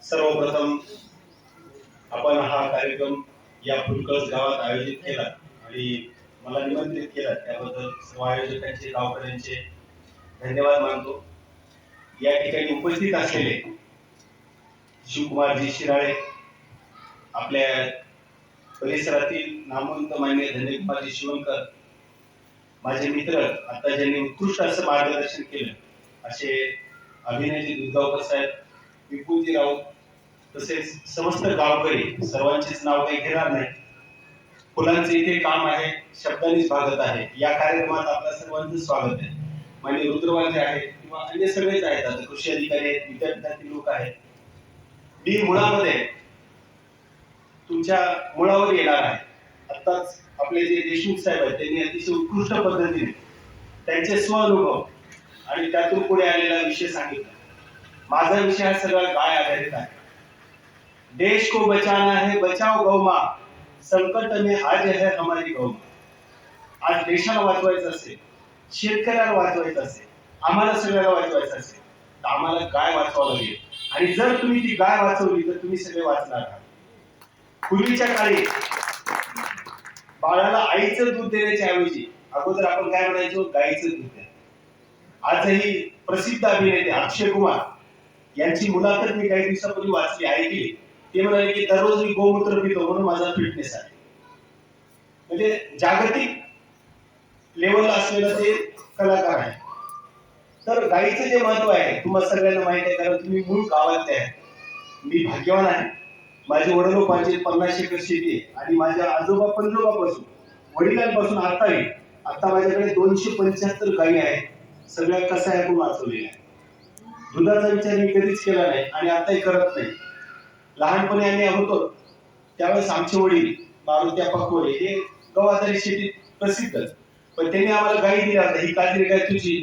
सर्वप्रथम आपण हा कार्यक्रम या फुलकळस गावात आयोजित केला आणि मला निमंत्रित केला त्याबद्दल सर्व आयोजकांचे गावकऱ्यांचे धन्यवाद मानतो। या ठिकाणी उपस्थित असलेले शिवकुमारजी शिराळे, आपल्या परिसरातील नामवंत मान्य धन्यकुमारजी शिवणकर, माझे मित्र, आता ज्यांनी उत्कृष्ट असं मार्गदर्शन केलं असे अभिनयजी दुधगावकर साहेब, विपुलजी राऊत, तसेच समस्त गावकरी, सर्वांचेच नाव काही घेणार नाही। फुलांचे इथे काम आहे, शब्दांनीच भागत आहे। या कार्यक्रमात आपल्या सर्वांचं स्वागत आहे। मान्य रुद्रवाजे आहेत किंवा अन्य सगळेच आहेत, आता कृषी अधिकारी आहेत, विद्यापीठातील लोक आहेत। मी मुळामध्ये तुमच्या मुळावर येणार आहे। आताच आपले जे देशमुख साहेब आहेत त्यांनी अतिशय उत्कृष्ट पद्धतीने त्यांचे स्वअनुभव आणि त्यातून पुढे आलेला विषय सांगितला। माझा विषय हा सगळा गाय आधारित आहे। देश को बचाना है, बचाओ गौ माँ, संकट में आज है हमारी गौ माँ। आज देशाला वाचवायचं असेल, शेतकऱ्याला वाचवायचं असेल, आम्हाला सगळ्याला वाचवायचं असेल तर आम्हाला गाय वाचवावं लागेल। आणि जर तुम्ही ती गाय वाचवली तर तुम्ही सगळे वाचणार आहात। पूर्वीच्या काळी बाळाला आईचं दूध देण्याच्या ऐवजी अगोदर आपण काय म्हणायचो, गाईचं दूध द्या। आजही प्रसिद्ध अभिनेते अक्षय कुमार यांची मुलाखत मी काही दिवसापूर्वी वाचली, ऐकली। ते म्हणाले की दररोज मी गोमूत्र पितो म्हणून माझा फिटनेस आहे। म्हणजे जागतिक लेवलला असलेला ते कलाकार आहे। तर गाईचं जे महत्व आहे तुम्हाला सगळ्यांना माहिती आहे, कारण तुम्ही मूळ गावातले आहे। मी भाग्यवान आहे, माझे वडिलोपार्जित 50 एकर शेती आहे आणि माझ्या आजोबा पंजोबापासून वडिलांपासून आता माझ्याकडे 275 गायी आहेत। सगळ्या कसायातून वाचवलेल्या आहेत। दुधाचा विचार मी कधीच केला नाही आणि आताही करत नाही। लहानपणी आम्ही होतो त्यावेळेस आमचे वडील मारुत्या पकवले हे गव्हाचारी शेतीत प्रसिद्ध, पण त्यांनी आम्हाला गायी दिल्या होत्या। ही काजरी गाय तुझी,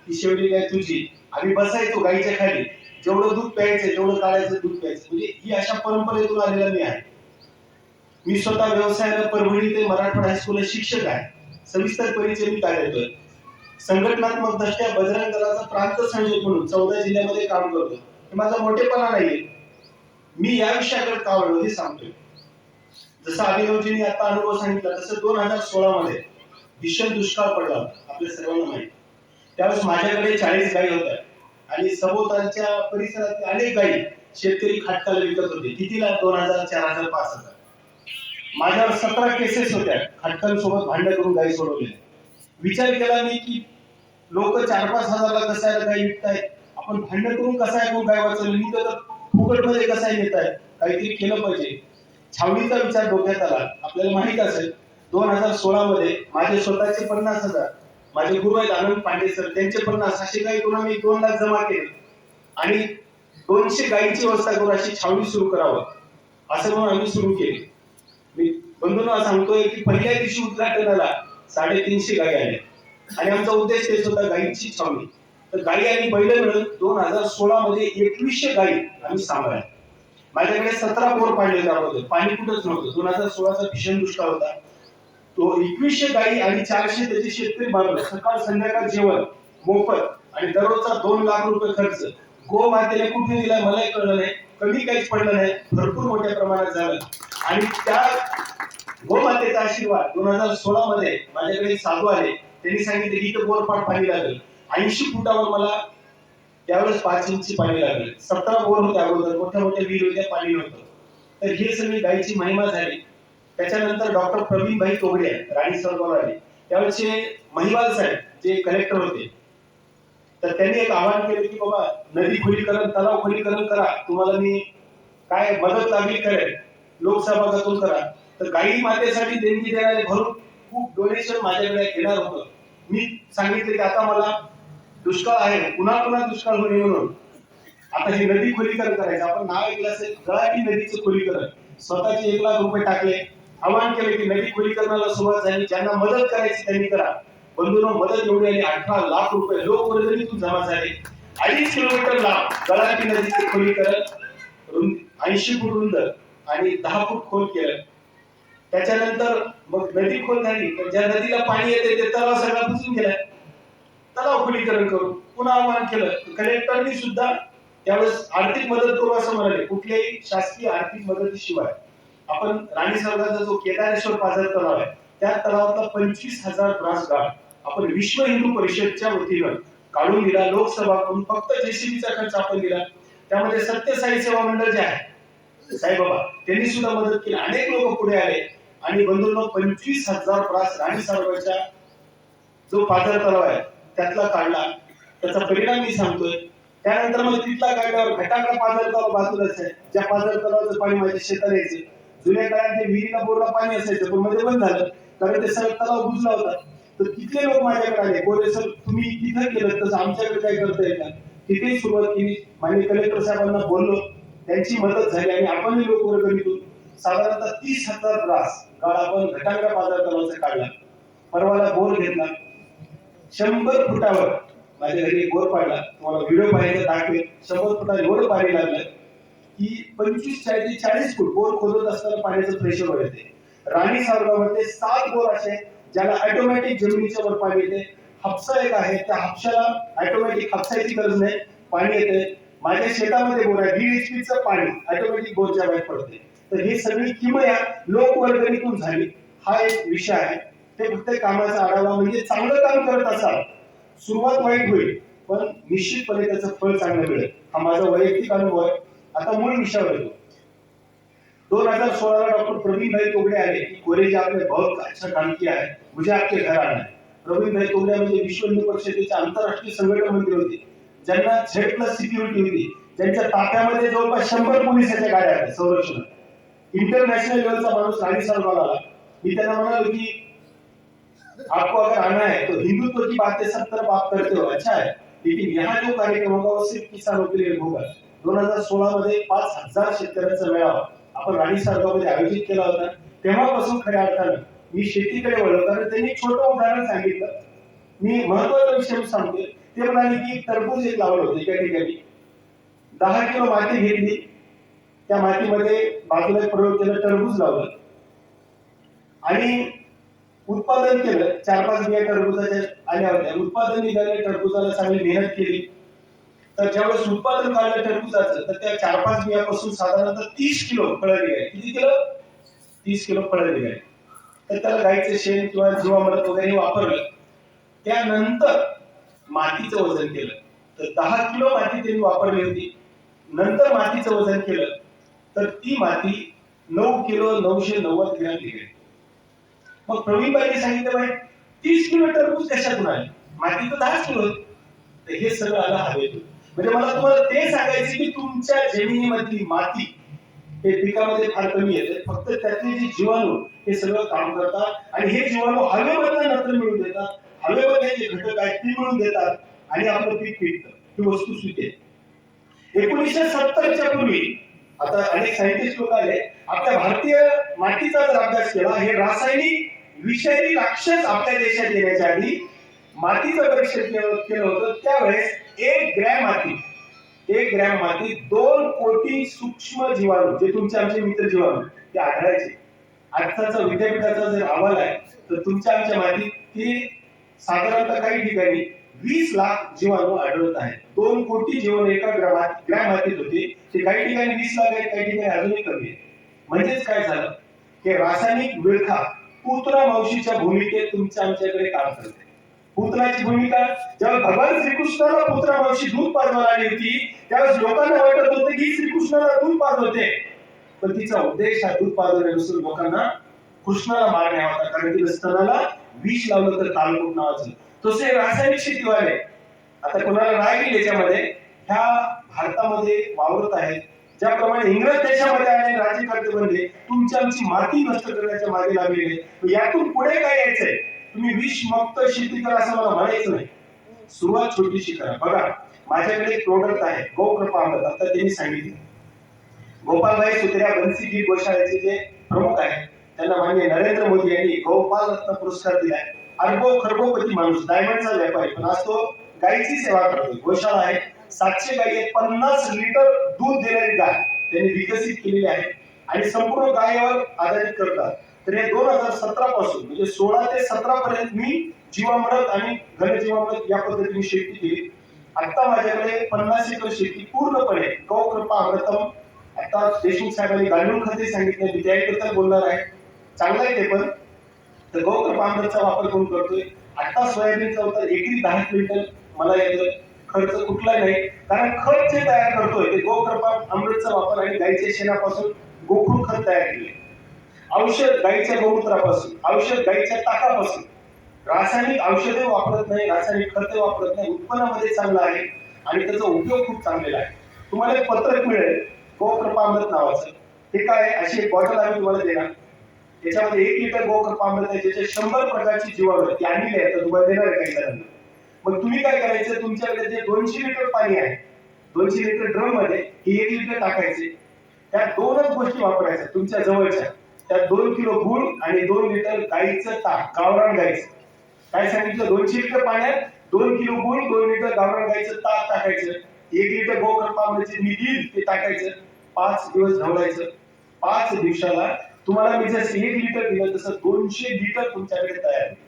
ही शेवटी गाय तुझी। आम्ही बसायचो गायीच्या खाली, जेवढं दूध प्यायचं तेवढं काढायचं, दूध प्यायचं। म्हणजे ही अशा परंपरेतून आलेला मी आहे। मी स्वतः व्यवसायाला परभणी ते मराठवाडा हायस्कूलला शिक्षक आहे। सविस्तर परिचय मी काय देतोय, संघटनात्मक दृष्ट्या बजरंग दलाचा प्रांत संयोजक म्हणून 14 जिल्ह्यामध्ये काम करतो। हे माझा मोठेपणा नाहीये, मी या विषयाकडे का वळलो हे सांगतोय। जसं अभिनवजींनी आता अनुभव सांगितला तसं 2016 मध्ये भीषण दुष्काळ पडला होता, आपल्या सर्वांना माहिती। त्यावेळेस माझ्याकडे 40 गायी होत्या आणि सभोवतालच्या परिसरातील अनेक गायी शेतकरी खाटकाला विकत होते। कितीला? 2000, 4000, 5000। माझ्यावर 17 केसेस होत्या, खाटकांसोबत भांडण करून गायी सोडवलेल्या। विचार केला मी की लोक 4-5 हजारला कसायला गाय विकतायत, आपण भांडण करून कसायला गाय वाचवली, मी तर फुकटमध्ये कसाय घेत आहे, काहीतरी केलं पाहिजे। छावणीचा विचार डोक्यात आला। आपल्याला माहित असेल 2016 मध्ये माझे स्वतःचे 50,000, माझे गुरु आहेत आनंद पांडे सर, त्यांचे 50, असे गायी करून आम्ही 2 लाख जमा केले आणि 200 गायीची व्यवस्था करून अशी छावणी सुरू करावं असं म्हणून आम्ही सुरू केली। मी बंधूंना सांगतोय की पहिल्या दिवशी उद्घाटनाला 350 गायी आल्या आणि आमचा उद्देश तेच होता, गायीची छावणी। तर गायी आणि बैल मिळून 2016 मध्ये 2100 गायी आम्ही सांभाळल्या। माझ्याकडे 17 बोर पाडले होते, पाणी कुठंच नव्हतं। 2016चा भीषण दुष्काळ होता। तो 2100 गायी आणि 400 त्याचे शेतकरी बांधव, सकाळ संध्याकाळ जेवण मोफत आणि दररोजचा 2 लाख रुपये खर्च। गो मातेने कुठे दिलाय मलाही कळलं नाही, कमी काहीच पडलं नाही, भरपूर मोठ्या प्रमाणात झालं। आणि त्या गोमातेचा आशीर्वाद 2016 मध्ये माझ्याकडे साधू आले, त्यांनी सांगितले की इथं बोरपाट पाणी लागेल। 80 फुटावर मला त्यावेळेस 5 इंची पाणी लागले। 17 बोर होते अगोदर, मोठ्या मोठ्या विहीर होत्या, पाणी नव्हतं। तर हे सगळी गायीची महिमा झाली। त्याच्यानंतर डॉक्टर प्रवीण भाई तोगडे राणी सरकार आले, त्यावेळेचे महिवाल साहेब जे कलेक्टर होते, तर त्यांनी एक आवाहन केलं की बाबा नदी खोलीकरण, तलाव खोलीकरण करा, तुम्हाला मी काय मदत लागली करेल, लोकसहभागातून करा। तर गायी मातेसाठी देणगी देणारे भरून खूप डोनेशन माझ्याकडे घेणार होतं। मी सांगितले की आता मला दुष्काळ आहे, पुन्हा पुन्हा दुष्काळ होणे म्हणून आता हे नदी खोलीकरण करायचं। आपण नाव ऐकलं असेल गळाटी नदीचं खोलीकरण, स्वतःचे 1 लाख रुपये टाकले, आवाहन केले की नदी खोलीकरणाला सुरुवात झाली, ज्यांना मदत करायची त्यांनी करा। बंधूंनो, मदत एवढी आली, 18 लाख रुपये लोकवर्गणीतून जमा झाले। 2.5 किलोमीटर लांब गळाटी नदीचे खोलीकरण, 80 फूट रुंद आणि 10 फूट खोल केलं। त्याच्यानंतर मग नदी खोल झाली, तर ज्या नदीला पाणी येते ते तलाव सगळा बुजून गेला। तलाव खुलीकरण करू. पुन्हा आवाहन केलं, कलेक्टरनी सुद्धा त्यावेळेस आर्थिक मदत करू असं म्हणाले. कुठल्याही शासकीय आर्थिक मदतीशिवाय आपण राणी साहेबांचा जो केदारेश्वर पाझर तलाव आहे त्या तलावातला 25,000 ब्रास गाळ आपण विश्व हिंदू परिषदच्या वतीनं काढून दिला. लोकसभाकडून फक्त जेसीबीचा खर्च आपण दिला. त्यामध्ये सत्यसाई सेवा मंडळ जे आहे साईबाबा त्यांनी सुद्धा मदत केली. अनेक लोक पुढे आले आणि बंधूंनो 25,000 ब्रास राणी साहेबांच्या जो पाझर तलाव आहे त्यातला काढला. त्याचा परिणाम मी सांगतोय. त्यानंतर मग तिथला काढल्यावर घटाकडा पाझर तलाव बाजूलाच आहे. ज्या पाझर तलावाचं पाणी माझ्या शेतात यायचं. जुन्या काळात ते विहिरीला बोरला पाणी असायचं पण मध्ये बंद झालं कारण ते सगळं तलाव बुजला होता. तर तिथले लोक माझ्याकडे आले, बोले सर तुम्ही तिथं केलं तसं आमच्याकडे काय करता येईल का. तिथेही सुरुवात केली. माननीय कलेक्टर साहेबांना बोललो, त्यांची मदत झाली आणि आपणही लोक वर्गणीतून साधारणतः 30,000 ब्रास गाळ आपण घटांगडा पाझर तलावाचा काढला. परवाला बोर घेतला. 100 फुटावर माझ्या घरी एक बोर पाडला. तुम्हाला व्हिडिओ पाहायचा दाखवेल. 100 फुटावर एवढं पाणी लागलं की 25-40 फूट बोर खोदत असताना पाण्याचं प्रेशर वर येते. राणी सावरगावमध्ये 7 बोर असे ज्याला ऑटोमॅटिक जमिनीच्या वर पाणी येते. हापसा एक आहे, त्या हापशाला ऑटोमॅटिक हापसायची गरज नाही, पाणी येते. माझ्या शेतामध्ये बोर आहे, 1.5 HP चं पाणी ऑटोमॅटिक बोरच्या बाहेर पडते. तर ही सगळी किमया लोकवर्गणीतून झाली. हा एक विषय आहे. ते फक्त कामाचा आढावा म्हणजे चांगलं काम करत असाल, सुरुवात वाईट होईल पण निश्चितपणे त्याचं फळ चांगलं मिळेल. हा माझा वैयक्तिक अनुभव आहे. आता मूळ विषयावर येतो. 2016 में डॉक्टर प्रवीण भाई तोगड़े आए कि कोरेज आपने बहुत अच्छा काम किया है, मुझे आपके घर आना है. प्रवीण भाई तोगड़े म्हणजे विश्व हिंदू परिषदेचे आंतरराष्ट्रीय संघटन मंत्री होते, ज्यांना Z+ सिक्युरिटी होती, ज्यांच्या ताफ्यामध्ये जवळपास 100 पोलिसांच्या गाड्या आहेत संरक्षण. इंटरनॅशनल लेवलचा माणूस राणी साहेबांना आला. मी त्यांना म्हणालो की आपको अगर आना है तो हिंदुत्व की बातें सब तरफ आप करते हो, अच्छा है, लेकिन यहाँ जो कार्यक्रम होगा वो सिर्फ किसानों के लिए होगा. 2016 मध्ये 5,000 शेतकऱ्यांचा मेळावा आपण राणी साहेबांमध्ये आयोजित केला होता. तेव्हापासून खऱ्या अर्थानं मी शेतीकडे वळलो कारण त्यांनी छोटं उदाहरण सांगितलं. मी महत्वाचा विषय सांगतोय. ते म्हणाले की टरबूज एक लावलं होतं एका ठिकाणी. 10 किलो माती घेतली, त्या मातीमध्ये बाजूला प्रयोग केला, टरबूज लावलं आणि उत्पादन केलं. 4-5 बिया टरबूजाच्या आल्या होत्या. उत्पादन निघाले, टरबूजाला चांगली मेहनत केली. तर ज्यावेळेस उत्पादन काढलं टरबूजाचं तर त्या 4-5 बियापासून साधारणतः 30 किलो फळं निघाली. किती किलो? 30 किलो फळं निघाली. तर त्याला गाईचं शेण किंवा जीवामृत वगैरे वापरलं. त्यानंतर मातीचं वजन केलं तर 10 किलो माती त्यांनी वापरली होती. नंतर मातीचं वजन केलं तर ती माती 9 किलो 990 ग्रॅम निघाली. मग प्रवीणबाईंनी सांगितलं बाई 30 किलो टरबूज कशातून आले, माती तर 10 किलो. तर हे सगळं आलं हवेतून. म्हणजे मला तुम्हाला ते सांगायचे की तुमच्या जमिनीमधली माती हे पिकामध्ये फार कमी येते. फक्त त्यातले जे जीवाणू हे सगळं काम करतात आणि हे जीवाणू हवेमधलं नत्र मिळून देतात. हवेमध्ये जे घटक आहेत ते मिळून देतात आणि आपलं पीक पिकतं. ही वस्तुस्थिती आहे. 1970च्या पूर्वी आता अनेक सायंटिस्ट लोक आले. आपल्या भारतीय मातीचा जर अभ्यास केला, हे रासायनिक विषारी राक्षस आपल्या देशात येण्याच्या आधी मातीचं परीक्षण केलं होतं. त्यावेळेस 1 ग्रॅम माती 2 कोटी सूक्ष्म जीवाणू जे तुमचे आमचे मित्र जीवाणू ते आढळायचे. आजचा विद्यापीठाचा जर अहवाल आहे तर तुमच्या आमच्या मातीत ते साधारणतः काही ठिकाणी 20 लाख जीवाणू आढळत आहेत. 2 कोटी जीवाणू एका ग्रॅम मातीत होते. ते काही ठिकाणी 20 लाख आहेत, काही ठिकाणी अजूनही कमी आहे. म्हणजेच काय झालं की रासायनिक विळखा पुतना मावशीच्या भूमिकेत तुमच्या आमच्याकडे काम करते. पुतनाची भूमिका जेव्हा भगवान श्रीकृष्णाला पुतना मावशी दूध पाजवायला आली होती त्यावेळेस लोकांना वाटत होतं की श्रीकृष्णाला दूध पाजवते, पण तिचा उद्देश हा दूध पाजवण्यापासून लोकांना कृष्णाला मारणे होता. कारण तिला स्तनाला विष लावलं तर तालकुट नावाचं. तसे रासायनिक शेतीवाले आता कोणाला राग येईल याच्यामध्ये ह्या भारतामध्ये वावरत आहेत. ज्याप्रमाणे इंग्रज देशामध्ये आले राज्यकर्ते बनले, तुमची आमची माती नष्ट करण्याच्या मागे लागलेले. यातून पुढे काय यायचंय? तुम्ही विषमुक्त शेती करा असं मला म्हणायचं नाही. सुरुवात छोटीशी करा. बघा माझ्याकडे एक प्रोडक्ट आहे गौकृपा अमृत. आता त्यांनी सांगितलं गोपालभाई सुत्र्या बन्सीगिरी गोशाळेचे जे प्रमुख आहेत त्यांना माननीय नरेंद्र मोदी यांनी गौपाल रत्न पुरस्कार दिलाय. अरबो खरबोपती माणूस, डायमंडचा व्यापारी, पण आज तो गायीची सेवा करतो. गोशाळा आहे, 700 गायी आहेत, 50 लिटर दूध देणारी गाय त्यांनी विकसित केलेली आहे आणि संपूर्ण गायीवर आधारित करतात. तर हे 2017 पासून म्हणजे 16 ते 17 पर्यंत मी जीवामृत आणि घनजीवामृत या पद्धतीने शेती केली. आता माझ्याकडे 50 एकर शेती पूर्णपणे गौकृपा अमृतम, आता देशमुख साहेबांनी गांडूळ खते सांगितले, मी त्याबद्दल बोलणार आहे. चांगलं आहे ते पण. तर गौकृपा अमृतचा वापर करून करतोय. आता सोयाबीनचा होता एकरी 10 क्विंटल मला येतोय. खर्च कुठलाही नाही, कारण खत जे तयार करतोय ते गोकृपा अमृतचा वापर आणि गाईच्या शेणापासून गोखूर खत तयार केले. औषध गाईच्या गोमूत्रापासून, औषध गाईच्या ताकापासून. रासायनिक औषधे वापरत नाही, रासायनिक खते वापरत नाही. उत्पन्नामध्ये चांगलं आहे आणि त्याचा उपयोग खूप चांगलेला आहे. तुम्हाला एक पत्रक मिळेल गोकृपा अमृत नावाचं. हे काय, अशी एक बॉटल आम्ही तुम्हाला देणार. त्याच्यामध्ये 1 लिटर गोकृपा अमृत आहे, ज्याचे 100 प्रकारची जीवामृत आणलेली आहे. तर तुम्हाला देणार आहे काही जणांना. मग तुम्ही काय करायचं, तुमच्याकडे जे 200 लिटर पाणी आहे, 200 लिटर ड्रम मध्ये हे 1 लिटर टाकायचे. त्या दोनच गोष्टी वापरायच्या तुमच्या जवळच्या. त्यात 2 किलो गुळ आणि 2 लिटर गाईचं ताक, गावरान गाईचं. काय सांगितलं, 200 लिटर पाण्यात 2 किलो गुळ, 2 लिटर गावरान गाईचं ताक टाकायचं. 1 लिटर गोकृपामृतचे निधी ते टाकायचं. 5 दिवस ढवळायचं. 5 दिवसाला तुम्हाला मी जसं 1 लिटर दिलं तसं 200 लिटर तुमच्याकडे तयार होईल.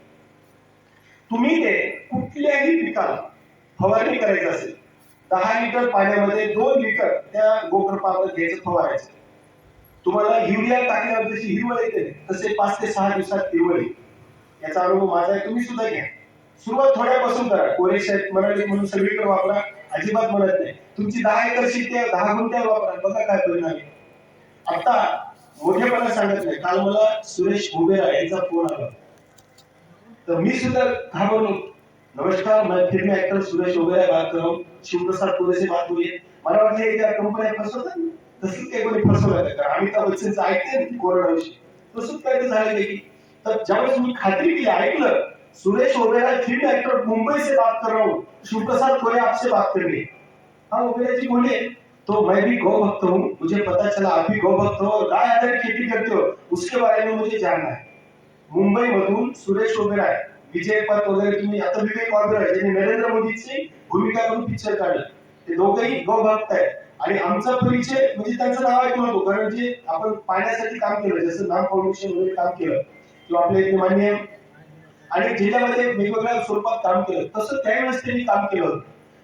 तुम्ही ते कुठल्याही पिकाला फवारणी करायची असेल, 10 लिटर पाण्यामध्ये 2 लिटर त्या गोकृपामध्ये घ्यायचं, फवारायचं. तुम्हाला युरिया टाकल्यावर जशी हिरवळ येते तसे 5 ते 6 दिवसात हिरवळ येईल. याचा अनुभव माझा आहे, तुम्ही सुद्धा घ्या. सुरुवात थोड्यापासून करा. कोरे शेत म्हणाले म्हणून सगळीकडे वापरा अजिबात म्हणत नाही. तुमची 10 एकर शेती आहे, 10 गुंठ्यावर वापरा, बघा काय परिणाम आहे. आता मोठेपणा सांगत नाही. काल मला सुरेश उबेरा यांचा फोन आला, तो मी सुद्धा घाबरलो. नमस्कार, मैं फिल्म एक्टर सुरेश ओबेराय बात कर रहा हूँ, शिवप्रसाद पुरे से बात हुई है. मला वाटलं हे त्या कंपन्या फसवतात, तसंच काही कोणी फसवलं का? अमिताभ बच्चनचं ऐकते ना कोरोना विषयी, तसंच काय ते झालं की. तर ज्यावेळेस मी खात्री केली, ऐकलं सुरेश ओबेराय फिल्म एक्टर मुंबई से बात कर रहा हूँ, शिवप्रसाद पुरे आपसे बात कर रही है. हाँ ओबेराय जी बोले, तो मैं भी गौ भक्त हूँ, मुझे पता चला आप भी गौ भक्त हो, गाय आधारित खेती करते हो, उसके बारे में मुझे जानना है. मुंबई मधून सुरेश ओबेराय, विजय पथ वगैरे, तुम्ही आता विवेक ओबेराय ज्यांनी नरेंद्र मोदीची भूमिका करून पिक्चर काढलं, ते दोघंही गौभक्त आहेत. आणि आमचा परिचय म्हणजे त्यांचं नाव ऐकलं होतं, कारण जे आपण पाण्यासाठी काम केलं, जसं नाम फाउंडेशन वगैरे काम केलं, किंवा आपले इथे मान्य आणि जिल्ह्यामध्ये वेगवेगळ्या स्वरूपात काम केलं, तसं त्यावेळेस त्यांनी काम केलं होतं.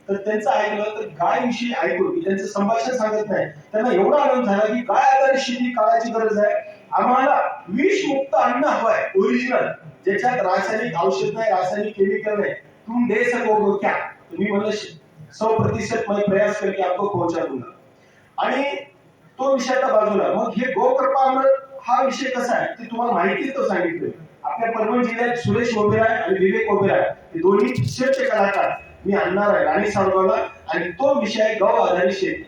तर त्यांचं ऐकलं तर गाय विषयी ऐकून मी त्यांचं संभाषण सांगत नाही, त्यांना एवढा आनंद झाला की गाय आधारित शेती काळाची गरज आहे. आम्हाला विषमुक्त अन्न हवंय, ओरिजिनल, ज्याच्यात रासायनिक औषध नाही, रासायनिक केमिकल नाही. तुम दे सकोगे क्या? तुम्ही म्हणलं 100% मैं प्रयास करके आपको पहुंचा दूंगा. आणि तो विषय आता बाजूला. मग हे गोकृपा अमृत हा विषय कसा आहे ते तुम्हाला माहिती तो सांगितलं. आपल्या परभणी जिल्ह्यात सुरेश ओबेराय आणि विवेक ओबेराय हे दोन्ही पिक्चरचे कलाकार मी आणणार आहे राणी सावगावला, आणि तो विषय गौ आधारित शेती.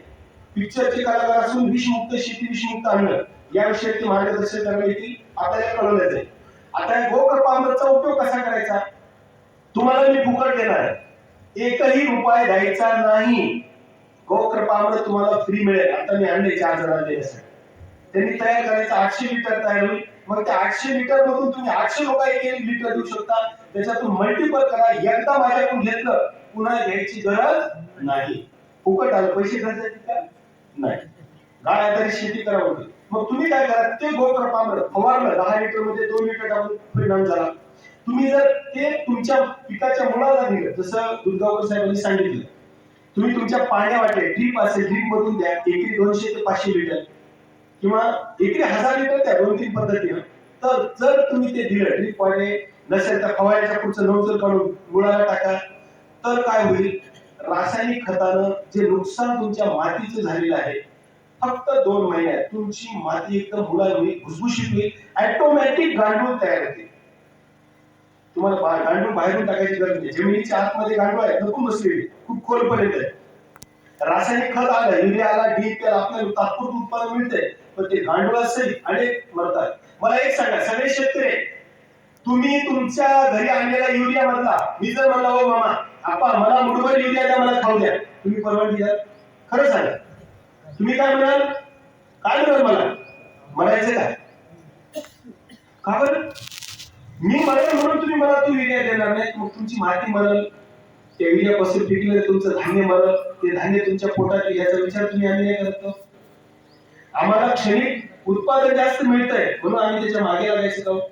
पिक्चरचे कलाकार असून विषमुक्त शेती, विषमुक्त अन्न या विषयाचे मार्गदर्शन करायला येतील. आता या कळवलं जाईल. आता या गोकृपा अमृतचा उपयोग कसा करायचा तुम्हाला मी फुकट देणार आहे. एकही रुपया द्यायचा नाही. गोकृपा अमृत तुम्हाला फ्री मिळेल. आता मी आणले 4 जणांना देण्यासाठी. त्यांनी तयार करायचं 800 लिटर तयार होईल. मग त्या 800 लिटर मधून तुम्ही 800 लोकांना 1 लिटर देऊ शकता. त्याच्यातून मल्टिपल करा. एकदा माझ्याकडून घेतलं पुन्हा घ्यायची गरज नाही. फुकट आलं, पैसे खर्चायचे का नाही. गाय आधारित शेती करा होती. मग तुम्ही काय करा, ते गोकृपा अमृत फवारलं 10 लिटर मध्ये 2 लिटर टाकून परिणाम झाला. तुम्ही जर ते तुमच्या पिकाच्या मुळाला दिलं, जसं दुर्गावकर साहेबांनी सांगितलं, तुम्ही तुमच्या पाण्या वाटे ड्रीप असेल, ड्रीप मधून द्या. एकरी 200 ते 500 लिटर किंवा एकरी 1000 लिटर द्या, 2-3 पद्धतीनं. तर जर तुम्ही ते दिलं, ड्रीप वाटे नसेल तर फवाऱ्याच्या पुढचं नोजल काढून मुळाला टाका. तर काय होईल, रासायनिक खतानं जे नुकसान तुमच्या मातीचं झालेलं आहे, फक्त 2 महिन्यात तुमची माती एकदम मुळाला होईल, भुसभुशीत होईल, ऑटोमॅटिक गांडूळ तयार होते. तुम्हाला गांडूळ बाहेरून टाकायची गरज नाही. जमिनीच्या आतमध्ये गांडूळ आहे, नको बसलेली, खूप खोलपर्यंत आहे. रासायनिक खत आलं, युरिया आला, डीएपी आला, आपल्याला तात्पुरतं उत्पादन मिळते, पण ते गांडूळ असेल अनेक मरतात. मला एक सांगा, सगळे शेतकरी तुम्ही तुमच्या घरी आणलेला युरिया मधला मी जर म्हणला हो मामा आपा मला मुठभर युरिया द्या, मला खाऊ द्या, तुम्ही परवानगी द्या? खरं सांगा, तुम्ही काय म्हणाल? काय म्हणाल? मला म्हणायचं काय? का बरं? मी म्हणेल म्हणून तुम्ही मला तो युरिया देणार नाही, मग तुमची माती मरल, त्या युरियापासून पिकलेलं तुमचं धान्य मरल, ते धान्य तुमच्या पोटात याचा विचार तुम्ही आम्ही नाही करतो. आम्हाला क्षणिक उत्पादन जास्त मिळतंय म्हणून आम्ही त्याच्या मागे लागायचं का?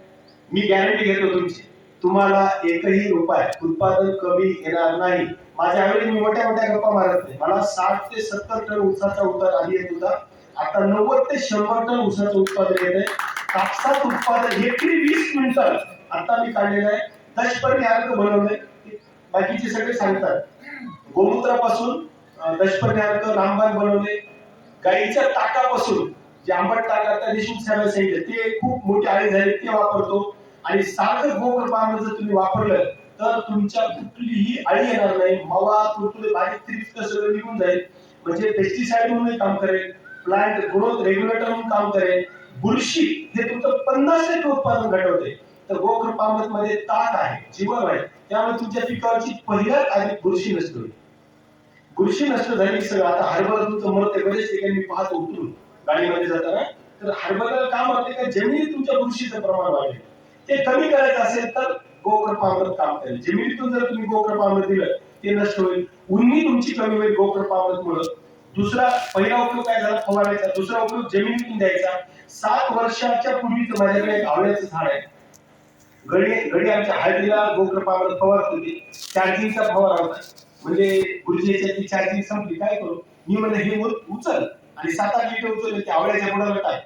मी गॅरंटी घेतो तुमची, तुम्हाला एकही रुपये उत्पादन कमी येणार नाही. माझ्या वेळी मी मोठ्या मोठ्या गप्पा मारत नाही. मला 60 ते 70 टन ऊसाचा उतार आधी येत होता. आता 90 ते 100 टन ऊसाचं उत्पादन येत आहे. कापसात उत्पादन एकरी 20 क्विंटल आता मी काढलेलं आहे. दशपर्णी अर्क बनवलंय. बाकीचे सगळे सांगतात गोमूत्रापासून दशपर्णी अर्क रामबाण बनवले. गाईच्या ताकापासून जे आंबट ताक आता देशमुख साहेब सांगितलं ते खूप मोठी आळी झाली ते वापरतो. आणि साखर गोकृपामध्ये जर तुम्ही वापरलं तर तुमच्या कुठलीही आळी येणार नाही. मवा तुडतुडे बारीक त्रिस्त सगळं निघून जाईल. म्हणजे पेस्टिसाइड म्हणून काम करेल, प्लांट ग्रोथ रेग्युलेटर म्हणून काम करेल. बुरशी हे तुमचं 50% उत्पादन घटवते. तर गोकृपामध्ये ताक आहे, जीवन आहे, त्यामुळे तुमच्या पिकावरची पहिल्याच आधी बुरशी नसतो. बुरशी नष्ट झाली सगळं. आता हरभरा तुमचं मरते, बरेच ठिकाणी मी पाहतो उतरून गाडीमध्ये जाताना. तर हरभऱ्याला काम होते का जमिनीत तुमच्या बुरशीचं प्रमाण वाढेल. ते कमी करायचं असेल तर गोकृपामृत काम करेल. जमिनीतून जर तुम्ही गोकृपामृत दिलं ते नष्ट होईल. उन्नी तुमची कमी होईल गोकृपामृतमुळे. दुसरा पहिला उपयोग काय झाला फवारायचा, दुसरा उपयोग जमिनीतून द्यायचा. 7 वर्षाच्या पूर्वीच माझ्याकडे एक आवळ्याचं झाड आहे. गडी गडी आमच्या हळदीला गोकृपामृत फवारत होती. चार्जिंगचा फवारा होता. म्हणजे गुरुजीच्या ती चार्जिंग संपली, काय करू मी म्हणलं हे उचल आणि 7-8 लिटर उचलले ते आवळ्याच्या बुडाला टाक.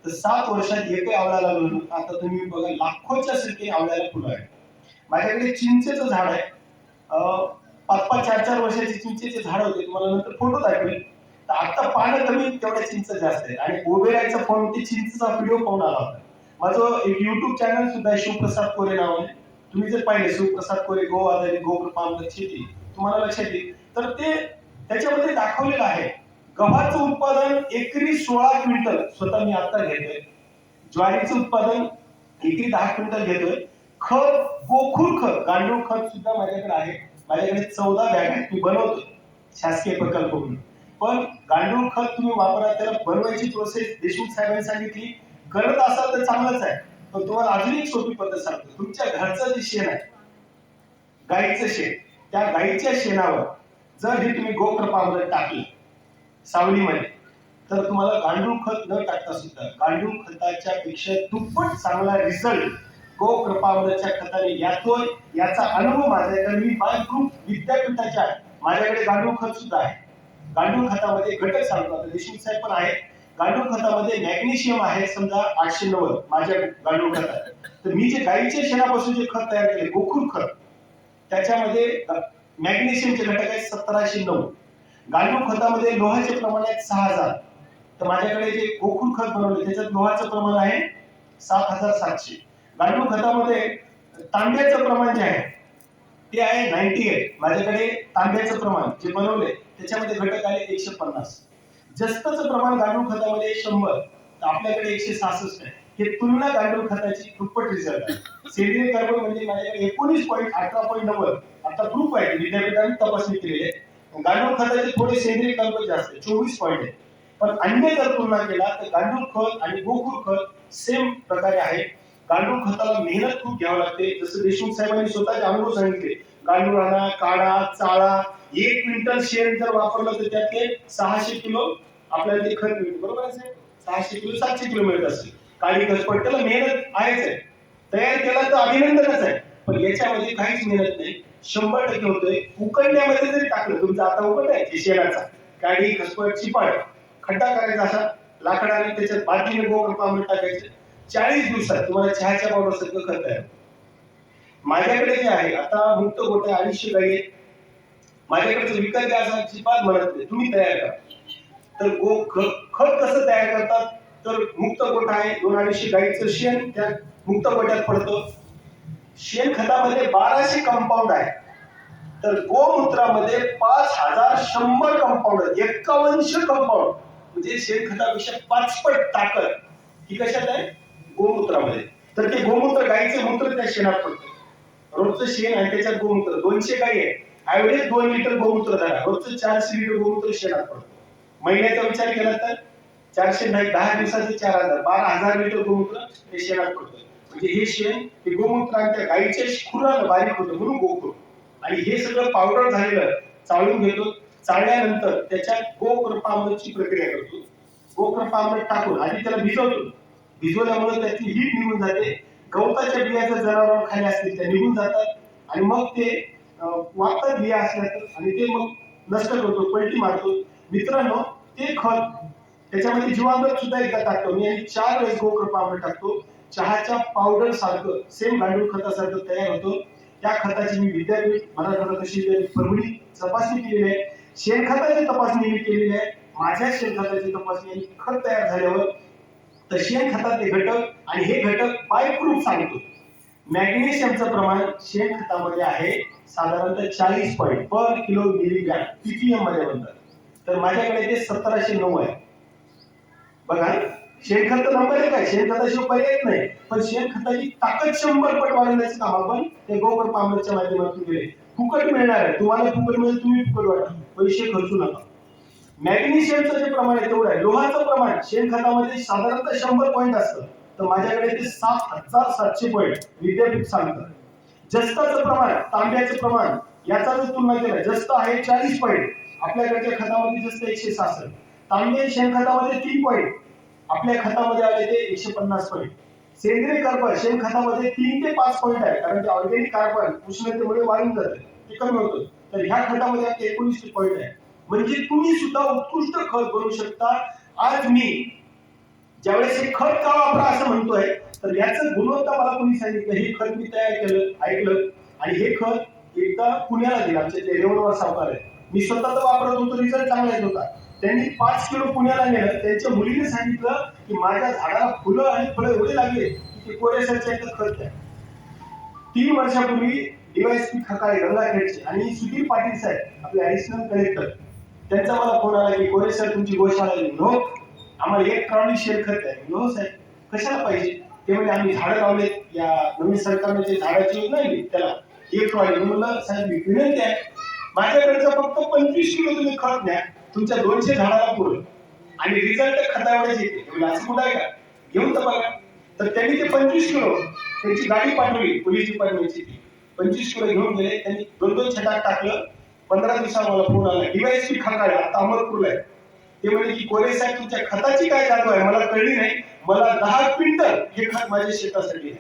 तर 7 वर्षात एकही आवळा लागलो. आता तुम्ही बघा लाखोच्या संख्येने आवळ्याला फुलं आहे. माझ्याकडे चिंचेचं झाड आहे. 5-5, 4-4 वर्षाचे चिंचेचे झाड होते, तुम्हाला नंतर फोटो दाखवेल. तर आता पानं कमी तेवढ्या चिंच जास्त आहे. आणि ओबेरायचा फोन ते चिंचचा व्हिडिओ पाहून आला होता. माझं एक युट्यूब चॅनल सुद्धा आहे शिवप्रसाद कोरे नावाने. तुम्ही जर पाहिले शिवप्रसाद कोरे गो आधारित गोकृपामृत शेती तुम्हाला लक्षात येईल. तर ते त्याच्यामध्ये दाखवलेलं आहे. गव्हाचं उत्पादन एकरी 16 क्विंटल स्वतः मी आता घेतोय. ज्वारीचं उत्पादन एकरी 10 क्विंटल घेतोय. खत गोखूर खत गांडूळ खत सुद्धा माझ्याकडे आहे. माझ्याकडे 14 बॅग आहेत, मी बनवतो शासकीय प्रकल्प म्हणून. पण गांडूळ खत तुम्ही वापरा, त्याला बनवायची प्रोसेस देशमुख साहेबांनी सांगितली. करत असाल तर चांगलंच आहे. पण तुम्हाला अजून एक सोपी पद्धत सांगतो. तुमच्या घरचं जे शेण आहे, गाईचं शेण, त्या गाईच्या शेणावर जर हे तुम्ही गोकृपामृत टाकलं सावलीमध्ये तर तुम्हाला गांडूळ खत न टाकता सुद्धा गांडूळ खताच्या पेक्षा दुप्पट चांगला रिझल्ट गोकृपामृतच्या खताने येतोय. याचा अनुभव माझ्याकडे, मी बाय ग्रुप विद्यापीठाच्या माझ्याकडे गांडूळ खत सुद्धा आहे. गांडूळ खतामध्ये घटक सांगतो, देशमुख साहेब पण आहे. गांडूळ खतामध्ये मॅग्नेशियम आहे समजा 890 माझ्या गांडूळ खतात. तर मी जे गाईच्या शेणापासून जे खत तयार केले गोखूर खत, त्याच्यामध्ये मॅग्नेशियमचे घटक आहेत 1709. गांडूळ खतामध्ये लोहाचे प्रमाण आहे 6000. तर माझ्याकडे जे गोखूर खत बनवले त्याच्यात लोहाचं प्रमाण आहे 7700. गांडूळ खतामध्ये तांब्याचं प्रमाण जे आहे ते आहे 98. माझ्याकडे तांब्याचं प्रमाण जे बनवले त्याच्यामध्ये घटक आले 150. जस्तचं प्रमाण गांडूळ खतामध्ये 100, तर आपल्याकडे 166 आहे. हे तुलना गांडूळ खताची दुप्पट रिझल्ट आहे. सेंद्रिय कार्बन म्हणजे माझ्याकडे 19.18.90 आता प्रूफ आहे, विद्यापीठाने तपासणी केलेली आहे. गांडूळ खताचे थोडे सेंद्रिय कार्बन जास्त आहे, 24 पॉईंट आहे. पण अन्य जर तुलना केला तर गांडूळ खत आणि गोखूर खत सेम प्रकारे आहे. गांडूळ खताला मेहनत खूप घ्यावी लागते. जसं देशमुख साहेबांनी स्वतःचे अनुभव सांगितले. गांडूळ आणा, काढा, चाळा. 1 क्विंटल शेण जर वापरलं तर त्यातले 600 किलो आपल्याला ते खत मिळतं, बरोबर आहे. 600 किलो 700 किलो मिळत असेल. काळी घसपट त्याला मेहनत आहेच आहे. तयार केला तर अभिनंदनच आहे. पण याच्यामध्ये काहीच मेहनत नाही, 100% होतोय. उकडण्यामध्ये जरी टाकलं, तुमचा आता उकडलाय शेणाचा काळी घसपट चिपाड खड्डा करायचा असा लाकडाने, त्याच्यात बादलीने गोकृपामृत टाकायचं. 40 दिवसात तुम्हाला चहाच्या पावडर सगळं खत आहे. माझ्याकडे जे आहे आता मुक्त गोट्या 250 गाई आहेत. माझ्याकडे विकत घ्यायचा अजिबात म्हणत नाही, तुम्ही तयार करा. तर खत कसं तयार करतात, तर मुक्त गोठा आहे, 200-250 गाईचं शेण त्या मुक्त गोट्यात पडतं. शेण खतामध्ये 1200 कंपाऊंड आहे. तर गोमूत्रामध्ये 5100 कंपाऊंड, 51 कंपाऊंड, म्हणजे शेणखतापेक्षा 5 पट ताकद ही कशात आहे, गोमूत्रामध्ये. तर ते गोमूत्र गाईचे मूत्र त्या शेणात पडतं. रोजचं शेण आणि त्याच्यात गोमूत्र 200 गाई आहे, ऍव्हरेज 2 लिटर गोमूत्र धरा. रोजचं 400 लिटर गोमूत्र शेणात पडतं. महिन्याचा विचार केला तर 400 नाही, 10 दिवसाचे 4000, 12000 लिटर गोमूत्र हे शेणात पडतं. म्हणजे हे शेण हे गोमूत्र आणि त्या गाईच्या खुरानं बारीक होतं म्हणून गोखूर. आणि हे सगळं पावडर झालेलं चाळून घेतो. चाळल्यानंतर त्याच्यात गोकृपामृतची प्रक्रिया करतो. गोकृपा अमृत टाकून आधी त्याला भिजवतो. भिजवल्यामुळे त्याची हीट निघून जाते. गवताच्या बिया जर जनावरांना खाली असतील त्या निघून जातात आणि मग ते वाटतात बिया असल्यातच आणि ते मग नष्ट करतो, पलटी मारतो. मित्रांनो, ते खत त्याच्यामध्ये जीवामृत सुद्धा एकदा टाकतो मी आणि 4 वेळेस गोकृपा अमृत टाकतो. चहाच्या पावडर सारखं सेम गांडूळ खतासारखं तयार होतो. त्या खताची मी विद्यापीठ मराठवाडा कृषी विद्यापीठ परभणी तपासणी केलेली आहे. शेणखताची तपासणी मी केलेली आहे. माझ्या शेणखताची तपासणी आणि खत तयार झाल्यावर तर शेणखतातले घटक आणि हे घटक बाय प्रूफ सांगतो. मॅग्नेशियमचं प्रमाण शेणखतामध्ये आहे साधारणतः 40 पॉईंट पर किलो मिलीग्रॅम पीपीएम मध्ये म्हणतात. तर माझ्याकडे ते 1709 आहे. बघा, शेणखत नंबर 1 आहे, शेणखताशिवाय पर्यायच नाही. पण शेणखताची ताकद 100 पट वाढवण्याचं काम आपण ते गोकृपा अमृतच्या माध्यमातून केले. फुकट मिळणार आहे, तुम्हाला फुकट मिळेल, तुम्ही फुकट वाटा, पैसे खर्चू नका. मॅग्नेशियमचं जे प्रमाण आहे तेवढं आहे. लोहाचं प्रमाण शेणखतामध्ये साधारणतः 100 पॉईंट असतं, तर माझ्याकडे ते 7700 पॉईंट विद्यापीठ सांगतात. जस्ताचं प्रमाण, तांब्याचं प्रमाण याचा जर तुलना केला, जस्त आहे 40 पॉईंट, आपल्याकडच्या खतामध्ये जस्त 166, तांबे शेणखतामध्ये 3 पॉईंट, आपल्या खतामध्ये आले ते 150 पॉईंट. सेंद्रिय कार्बन शेणखतामध्ये 3 ते 5 पॉईंट आहे, कारण ते ऑर्गॅनिक कार्बन उष्णतेमुळे वाढून जाते, ते कमी होतं. तर ह्या खतामध्ये 19 पॉईंट आहे. म्हणजे तुम्ही सुद्धा उत्कृष्ट खत बनवू शकता. आज मी ज्यावेळेस हे खत का वापरा असं म्हणतोय, तर याचं गुणवत्ता मला कोणी सांगितलं, हे खत मी तयार केलं, ऐकलं आणि हे खत एकदा पुण्याला दिलं. आमचे ते रेवणवर सावकार आहे, मी स्वतः तर वापरत होतो, रिझल्ट चांगला येत होता. त्यांनी 5 किलो पुण्याला नेलं. त्यांच्या मुलीने सांगितलं की माझ्या झाडाला फुलं आणि फळं एवढे लागले की ते कोरेसरच्या एकदा खत द्या. 3 वर्षापूर्वी डीवायएसपी खकाळे गंगाखेडचे आणि सुधीर पाटील साहेब आपले ऍडिशनल कलेक्टर, त्यांचा मला फोन आला की कोरे सर तुमची गोशाळा आहे. नो, आम्हाला 1 ट्रॉली शेणखत आहे. नो साहेब, कशाला पाहिजे? ते म्हणजे आम्ही झाडं लावलेत, या नवीन सरकारने जे झाडाची योजना आहे त्याला 1 ट्रॉली. म्हणलं साहेब विनंती आहे, माझ्याकडचं फक्त 25 किलो तुम्ही खत द्या, तुमच्या 200 झाडाला पुरेल आणि रिझल्ट खता एवढ्याच येते. म्हणजे असं कुठं आहे का? घेऊन तर बघा. तर त्यांनी ते 25 किलो त्यांची गाडी पाठवली पोलीस डिपार्टमेंटची, 25 किलो घेऊन गेले. त्यांनी 2-2 छटाक टाकलं. 15 दिवसात मला फोन आला, डीवायएसपी खकाळे आता अमरपूरला आहे. ते म्हणजे की कोरे साहेब तुमच्या खताची काय जादू आहे मला कळली नाही, मला 10 क्विंटल हे खत माझ्या शेतासाठी आहे.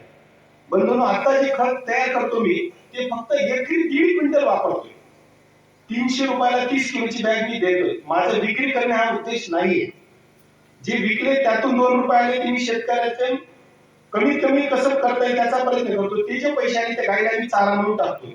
बंधूंनो, आता जे खत तयार करतो मी ते फक्त एकरी 1.5 क्विंटल वापरतोय. 300 रुपयाला 30 किलोची बॅग मी देतोय. माझं विक्री करणे हा उद्देश नाहीये. जे विकले त्यातून 2 रुपये आले ते मी शेतकऱ्याचे कमीत कमी कसं करता येईल त्याचा प्रयत्न करतो. ते जे पैसे आले त्या गाईला मी चारा म्हणून टाकतोय.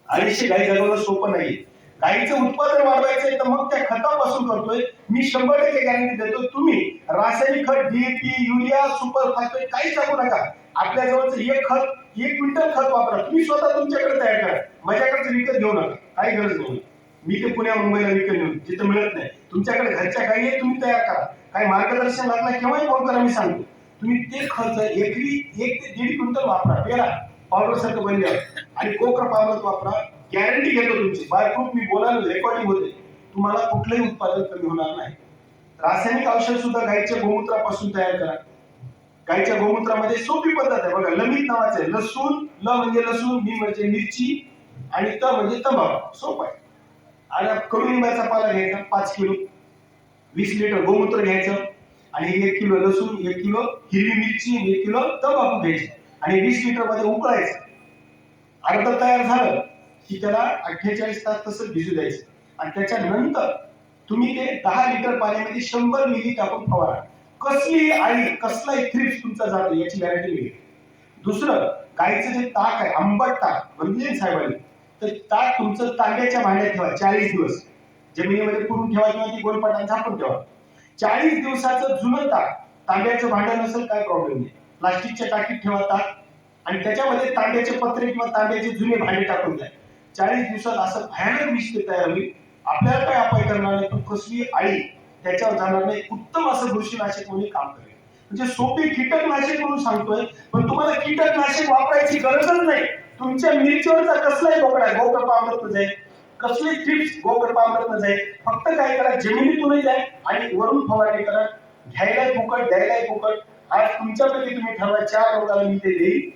250 गाई जगवणं सोपं नाहीये. गाईचं उत्पादन वाढवायचंय तर मग त्या खतापासून करतोय. मी 100% गॅरंटी देतो. तुम्ही रासायनिक खत, डीएपी, युरिया, सुपर फॉस्फेट काहीच टाकू नका. आपल्या जवळचं एक खत, 1 क्विंटल खत वापरा. तुम्ही स्वतः तुमच्याकडे तयार करा, माझ्याकडे विकत घेऊ नका, काही गरज नाही. मी ते पुण्या मुंबईला विकत घेऊन जिथं मिळत नाही. तुमच्याकडे घरच्या गाई आहे, तुम्ही तयार करा. काही मार्गदर्शन लागलं केव्हाही फोन करा, मी सांगतो. तुम्ही ते खत एकरी 1 ते 1.5 क्विंटल वापरा. पेरा पावडर सारखं बनल्या आणि गोकृपा अमृत वापरा. गॅरंटी घेतो तुमची, बाय प्रूफ मी बोलायला रेकॉर्डिंग होते. तुम्हाला कुठलंही उत्पादन कमी होणार नाही. रासायनिक औषध सुद्धा गाईच्या गोमूत्रापासून तयार करा. गाईच्या गोमूत्रामध्ये सोपी पद्धत आहे बघा. लमित नावाचं आहे. लसूण, ल म्हणजे लसूण, मी म्हणजे मिरची आणि त म्हणजे तंबाखू. सोपं आहे. आणि कडुलिंबाचा पाला घ्यायचा 5 किलो, 20 लिटर गोमूत्र घ्यायचं आणि 1 किलो लसूण, 1 किलो हिरवी मिरची, 1 किलो तंबाखू घ्यायची आणि 20 लिटर मध्ये उकळायचं. अर्ध तयार झालं की त्याला 48 तास तसं भिजू द्यायचं आणि त्याच्यानंतर तुम्ही ते 10 लिटर पाण्यामध्ये 100 मिली टाकून फवारा. कसली आळी, कसलाही थ्रिप्स तुमचा जातो याची गॅरंटी मिळेल. दुसरं, गाईचं जे ताक आहे, आंबट ताक म्हणजे साहेबांनी, तर ताक तुमचं तांब्याच्या भांड्यात ठेवा 40 दिवस. जमिनीमध्ये पुरून ठेवा किंवा ती गोलपाटात झाकून ठेवा. 40 दिवसाचं जुनं ताक, तांब्याचं भांडं नसेल काय प्रॉब्लेम नाही, प्लास्टिकच्या टाकीत ठेवा ताक आणि त्याच्यामध्ये तांब्याचे पत्रे किंवा तांब्याचे जुने भांडे टाकून द्या. 40 दिवसात असं भयानक मिश्रण तयार होईल. आपल्याला काय अपाय करणार नाही, पण कसली आळी त्याच्यावर जाणार नाही. उत्तम असं बुरशीनाशक म्हणून काम करेल. म्हणजे सोपे कीटकनाशक म्हणून सांगतोय, पण तुम्हाला कीटकनाशक वापरायची गरजच नाही. तुमच्या मिरचीवरचा कसलाही बोकडा गोकृपा अमृत जाईल, कसले ट्रिप्स गोकृपा अमृत जाईल. फक्त काय करा, जमिनीतूनही जाईल आणि वरून फवारणी करा. घ्यायलाही फुकट, द्यायलाही फुकट. आज तुमच्यापैकी तुम्ही ठरवा, 4 लोकांना मी ते देईल.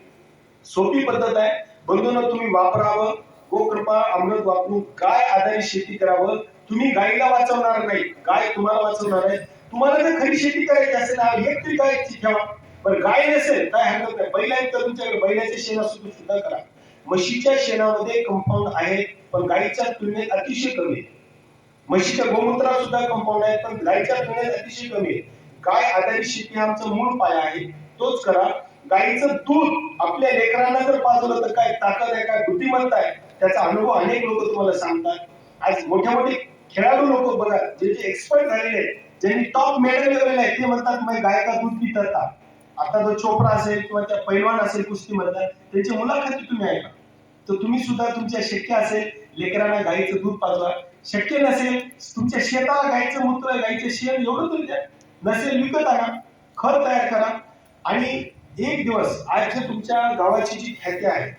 सोपी पद्धत आहे. बंधूंनो, तुम्ही वापरावं. गोकृपा अमृत वापरून गाय आधारित शेती करावं. तुम्ही गायीला वाचवणार नाही, गाय तुम्हाला वाचवणार आहे. तुम्हाला जर खरी शेती करायची असेल ना, एक तरी गायची ठेवा. पण गाय नसेल काय हरकत नाही, बैल आहेत तर तुमच्याकडे बैलाचे शेण असू सुद्धा करा. म्हशीच्या शेणामध्ये कंपाऊंड आहे, पण गायीच्या तुलनेत अतिशय कमी आहे. म्हशीच्या गोमूत्रात सुद्धा कंपाऊंड आहे, पण गायीच्या तुलनेत अतिशय कमी आहे. गाय आधारित शेती आमचा मूळ पाया आहे, तोच करा. गायीचं दूध आपल्या लेकरांना जर पाजलं तर काय ताकद आहे, काय बुद्धिमत्ता आहे, त्याचा अनुभव अनेक लोक तुम्हाला सांगतात. आज मोठे मोठे खेळाडू लोक बघा, जे जे एक्सपर्ट झालेले आहेत, ज्यांनी टॉप मेडल मिळवलेले आहे, ते म्हणतात मी गाय का दूध पितात. आता जो चोप्रा असेल किंवा त्या पैलवान असेल कुस्ती म्हणतात, त्यांची मुलाखती तुम्ही ऐका. तर तुम्ही सुद्धा तुमच्या शक्य असेल लेकरांना गायीचं दूध पाजवा. शक्य नसेल तुमच्या शेताला गायीचं मूत्र गायीचे शेण एवढं तरी द्या. नसेल विकत आणा, खत तयार करा. आणि एक दिवस आज जे तुमच्या गावाची जी ख्याती आहे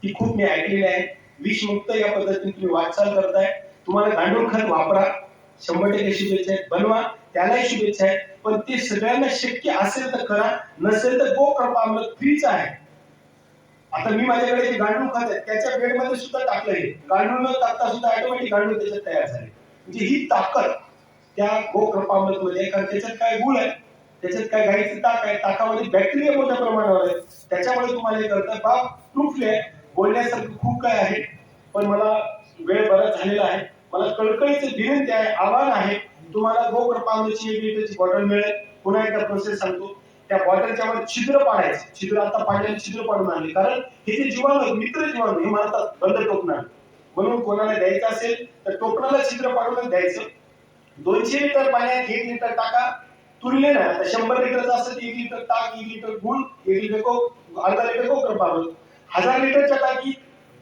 ती खूप मी ऐकलेली आहे. विषमुक्त या पद्धतीने तुम्ही वाटचाल करताय. तुम्हाला गांडूळ खत वापरा, 100% शुभेच्छा आहेत. बनवा, त्यालाही शुभेच्छा आहेत. पण ते सगळ्यांना शक्य असेल तर करा, नसेल तर गोकृपामृत फ्रीच आहे. आता मी माझ्याकडे जे गांडूळ खत आहे त्याच्या बेडमध्ये सुद्धा टाकलंय. गांडूळ न टाकता सुद्धा ऑटोमॅटिक गांडूळ त्याच्यात तयार झाले. म्हणजे ही ताकद त्या गोकृपामृत मध्ये, कारण त्याच्यात काय गुळ आहे, त्याच्यात काय गाईचं ताक आहे, ताकामध्ये बॅक्टेरिया मोठ्या प्रमाणावर आहे. त्याच्यामुळे तुम्हाला हे करता बाप प्रूफले आहे. बोलण्यासारखं खूप काय आहे, पण मला वेळ बराच झालेला आहे. मला कळकळीचं विनंती आहे, आव्हान आहे, तुम्हाला गोकृपामृतची 1 लिटरची बॉटल मिळेल. पुन्हा एकदा प्रोसेस सांगतो. त्या बॉटलच्या वर छिद्र पाडायचे. छिद्र आता पाडलेले छिद्र पाडून आणले, कारण हे जे जीवाणू मित्र जीवाणू हे म्हणतात बंद टोपणार. म्हणून कोणाला द्यायचं असेल तर टोपणाला छिद्र पाडूनच द्यायचं. 200 लिटर पाण्यात 1 लिटर टाका. तुलनेनं आता 100 लिटरचं असतं 1 लिटर ताक, 1 लिटर गुळ, 1 लिटर अर्धा लिटर गोकृपामृत. 1000 लिटरच्या टाकीत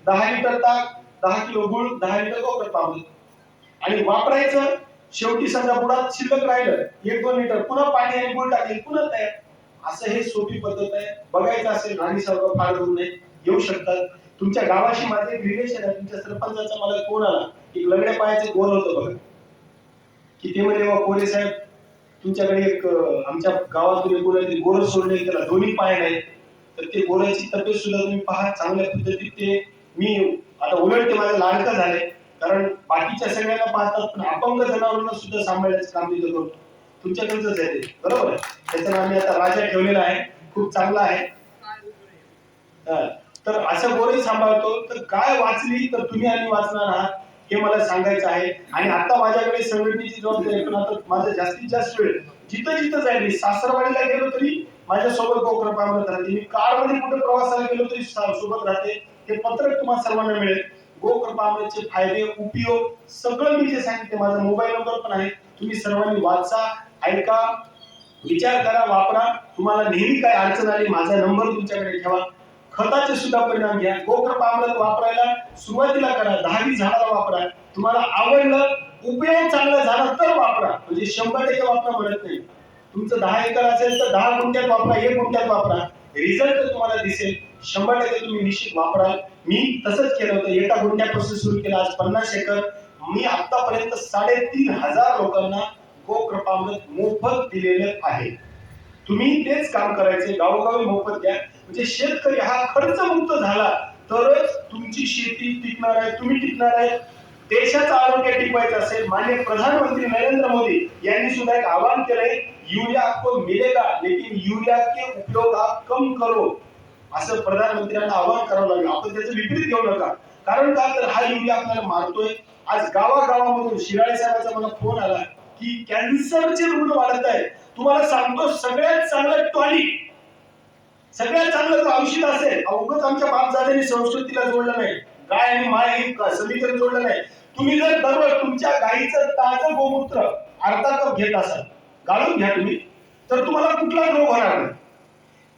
10 लिटर ताक, 10 किलो गुळ, 10 लिटर गोकृपामृत. आणि वापरायचं शेवटी समजा बुडात शिल्लक राहिलं 1-2 लिटर, पुन्हा पाणी आणि गुळ टाकेल, पुन्हा तयार. असं हे सोपी पद्धत आहे. बघायचं असेल राणी साहेब फार दूर नाही, येऊ शकतात. तुमच्या गावाशी माझं एक रिलेशन आहे. तुमच्या सरपंचाचा मला फोन आला, एक लंगड्या पायाचे गोर होतं बघा, की ते म्हणे कोरे साहेब तुमच्याकडे एक आमच्या गावातून कोणी गोर सोडले, त्याला दोन्ही पाय नाही. तर ते गोऱ्याची तब्येत सुद्धा तुम्ही पहा, चांगल्या पद्धतीत ते मी आता उलट ते माझं लाडकं झाले, कारण बाकीच्या सगळ्यांना पाहतात पण अपंग जनावरांना सुद्धा सांभाळण्याचं काम तिथं करतो. तुमच्याकडचंच आहे ते, बरोबर आहे. त्याचं आम्ही आता राजा ठेवलेला आहे, खूप चांगला आहे. तर असं गोरही सांभाळतो. तर काय वाचली तर तुम्ही आणि वाचणार आहात हे मला सांगायचं आहे. आणि आता माझ्याकडे संघटनेची जबाबदारी, पण आता माझं जास्तीत जास्त वेळ जिथं जिथं जाईल, मी सासरवाडीला गेलो तरी माझ्या सोबत गोकृपामृत राहते, मी कारमध्ये कुठे प्रवासाला गेलो तरी सोबत राहते. हे पत्रक तुम्हाला सर्वांना मिळेल. गोकृपामृतचे फायदे उपयोग सगळं मी जे सांगितले, माझा मोबाईल नंबर पण आहे. तुम्ही सर्वांनी वाचा, ऐका, विचार करा, वापरा. तुम्हाला नेहमी काय अडचण आली माझा नंबर तुमच्याकडे ठेवा. खताचे सुद्धा परिणाम घ्या. गोकृपामृत वापरायला सुरुवातीला करा, 10-20 झाडाला वापरा. तुम्हाला आवडलं, उपयोग चांगला झाला तर वापरा. म्हणजे 100% वापरा म्हणत नाही. तुमचं 10 एकर असेल तर 10 गुंठ्यात वापरा, 1 गुंठ्यात वापरा, रिझल्ट तुम्हाला दिसेल. 100% तुम्ही निश्चित वापराल. मी तसंच केलं होतं. एका गुंठ्यापासून सुरू केलं, आज 50 एकर. मी आतापर्यंत 3500 लोकांना गोकृपामृत मोफत दिलेलं आहे. तुम्ही तेच काम करायचे, गावोगावी मोफत द्या. म्हणजे शेतकरी हा खर्च मुक्त झाला तरच तुमची शेती टिकणार आहे, तुम्ही टिकणार आहे. देशाचं आरोग्य टिकवायचं असेल, माननीय प्रधानमंत्री नरेंद्र मोदी यांनी सुद्धा एक आवाहन केलंय, युरिया आपको मिलेगा लेकिन युरिया के उपयोग आप कम करो, असं प्रधानमंत्र्यांना आवाहन करावं लागेल. आपण त्याचं विपरीत घेऊ नका. कारण का तर हा युरिया आपल्याला मारतोय. आज गावागावामधून शिराळे साहेबांचा मला फोन आला की कॅन्सरचे रुग्ण वाढत आहेत. तुम्हाला सांगतो सगळ्यात चांगलं टॉनिक, सगळ्यात चांगलं जर औषध असेल, अवघच आमच्या बापजाद्यांनी संस्कृतीला जोडलं नाही, गाय आणि माय हे समीकरण जोडलं नाही. तुम्ही जर दररोज तुमच्या गाईचं ताजं गोमूत्र अर्धा कप घेत असाल, गाळून घ्या तुम्ही, तर तुम्हाला कुठलाच रोग होणार नाही.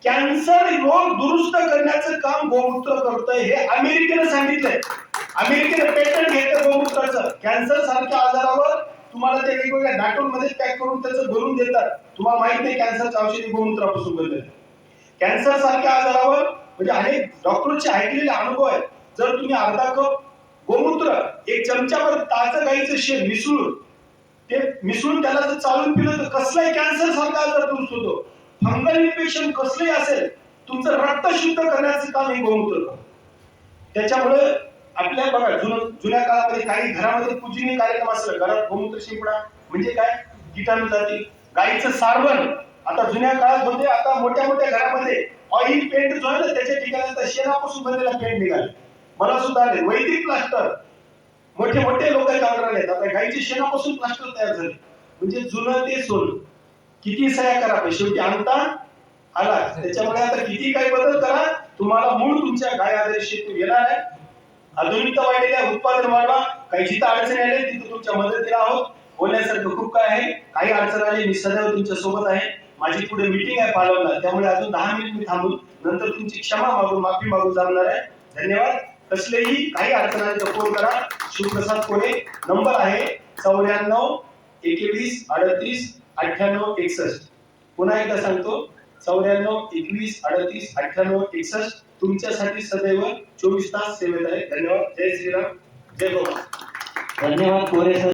कॅन्सर रोग दुरुस्त करण्याचं काम गोमूत्र करतंय, हे अमेरिकेनं सांगितलंय. अमेरिकेनं पेटंट घेतलं गोमूत्राचं. कॅन्सर सारख्या आजारावर तुम्हाला ते वेगवेगळ्या डाटोमध्ये पॅक करून त्याचं भरून देतात. तुम्हाला माहित नाही कॅन्सरचं औषधी गोमूत्रापासून बनलेलं. कॅन्सर सारख्या आजारावर म्हणजे अनेक डॉक्टरचे ऐकलेले अनुभव आहेत. जर तुम्ही अर्धा कप गोमूत्र 1 चमचाभर ताजं गाईचं शेण मिसळून त्याला जर चालून पिलं तर कसलाही कॅन्सर सारखा आजार दुरुस्त होतो. फंगल इन्फेक्शन कसलंही असेल, तुमचं रक्त शुद्ध करण्याचं काम हे गोमूत्र करतं. त्याच्यामुळे आपल्या बघा जुन्या काळामध्ये काही घरामध्ये पूजनीय कार्यक्रम असला, घरात गोमूत्र शिंपडा म्हणजे काय, किटाणू जातील. गाईचं सारवण आता जुन्या काळात होते, आता मोठ्या मोठ्या घरामध्ये ऑइल पेंट जो आहे ना त्याच्या ठिकाणी आता शेणापासून बनलेला पेंट निघाले. मला सुद्धा आले वैदिक प्लास्टर, मोठे मोठे लोक काढून राहिले. आता गाईच्या शेणापासून प्लास्टर तयार झाले. म्हणजे जुनं ते सोनं. किती सह्या करा पण शेवटी आणता आला. त्याच्यामुळे आता किती काही बदल करा, तुम्हाला मूळ तुमच्या गाय आधारित शेती येणार आहे. आधुनिकता वाढलेल्या उत्पादन वाढवा. काही जिथं अडचणी आले तिथं तुमच्या मदतीला आहोत. बोलण्यासारखं खूप काय आहे. काही अडचण आली मी सदैव तुमच्या सोबत आहे. माझी पुढे मीटिंग आहे पालवला, त्यामुळे अजून 10 मिनिट मी थांबून नंतर तुमची क्षमा मागून माफी मागून जाणार आहे. धन्यवाद. कसलेही काही अडचण आली तर फोन करा. शिवप्रसाद कोरे नंबर आहे 94 21 38 98 61. पुन्हा एकदा सांगतो 94 21 38 98 61. तुमच्यासाठी सदैव 24 तास सेवेत आहे. धन्यवाद. जय श्रीराम, जय गोमाता. धन्यवाद कोरे सर.